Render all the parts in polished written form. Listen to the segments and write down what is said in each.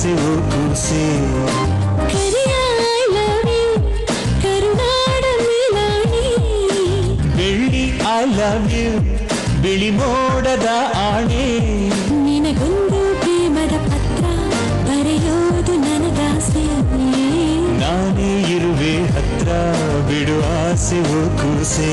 ಆಸೆ ಕೂಸೆ ಕರುನಾಡ ಮೇಲಾಣಿ ಬೆಳ್ಳಿ I love you ಬಿಳಿ ಮೋಡದ ಆಣೆ ನಿನಗೊಂದು ಪ್ರೇಮದ ಪತ್ರ ಬರೆಯೋದು ನನಗಾಸೆ ನಾನೇ ಇರುವೆ ಹತ್ರ ಬಿಡು ಆಸೆ ಕೂಸೆ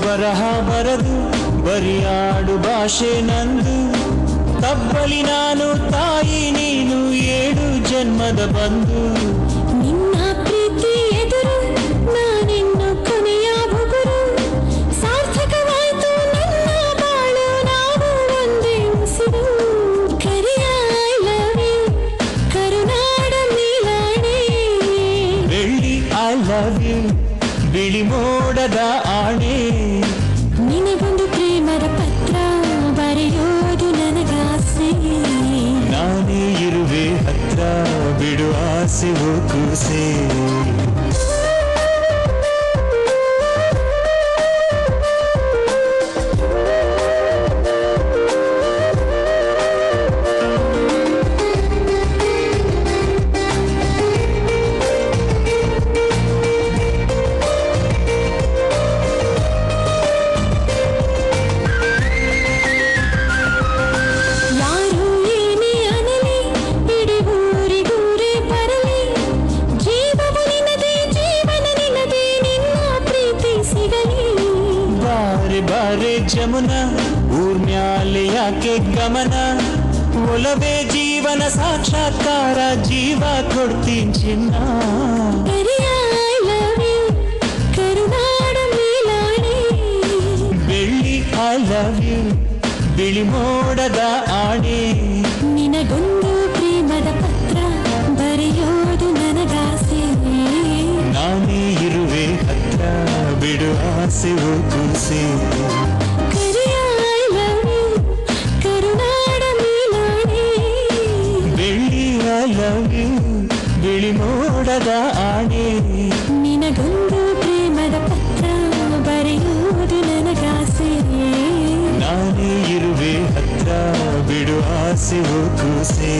ಬರಹ ಬರದು ಬರಿಯಾಡು ಭಾಷೆ ನಂದು ತಬ್ಬಲಿ ನಾನು ತಾಯಿ ನೀನು 7 ಜನ್ಮದ ಬಂದು ನಿನ್ನ ಪ್ರೀತಿ ಎದುರು ನಾನಿನ್ನು ಕೊನೆಯ ಬುಗುರು ಸಾರ್ಥಕವಾಯ್ತು ನನ್ನ ಬಾಳು ನಾವು ಒಂದೇ ಉಸಿರು ಕರಿಯ ಐ ಲವ್ ಯು ಕರುನಾಡ ಮೇಲಾಣೆ ಬೆಳ್ಳಿ ಐ ಲವ್ ಯು ಬಿಳಿ ಮೋಡದ ಆಣೆ ನಿನಗೊಂದು ಪ್ರೇಮದ ಪತ್ರ ಬರೆಯೋದು ನನಗಾಸೆ ನಾನೇ ಇರುವೆ ಹತ್ರ ಬಿಡು ಆಸೆ ಕೂಸೆ ಬಾರೆ ಜಮುನಾ ಊರ್ಮ್ಯಾಲೆ ಯಾಕೆ ಗಮನ ಒಲವೇ ಜೀವನ ಸಾಕ್ಷಾತ್ಕಾರ ಜೀವ ಕೊಡ್ತೀನಿ ಚಿನ್ನ ಐ ಲವ್ ಯು ಕರುನಾಡ ಮೇಲಾಣೆ ಬೆಳ್ಳಿ ಐ ಲವ್ ಯು ಬಿಳಿ ಮೋಡದ ಆಣೆ ನಿನಗೊಂದು ಪ್ರೇಮದ ಪತ್ರ ಬರೆಯೋದು ನನಗಾಸೆ ನಾನೇ ಇರುವೆ ಹತ್ರ ಬಿಡು ಆಸೆ ಕೂಸೆ ಕರಿಯ ಐ ಲವ್ ಯು ಕರುನಾಡ ಮೇಲಾಣೆ ಬೆಳ್ಳಿ ಐ ಲವ್ ಯು ಬಿಳಿ ಮೋಡದ ಆಣೆ ನಿನಗೊಂದು ಪ್ರೇಮದ ಪತ್ರ ಬರೆಯುವುದು ನನಗಾಸೆ ನಾನೇ ಇರುವೆ ಹತ್ರ ಬಿಡು ಆಸೆ ಕೂಸೆ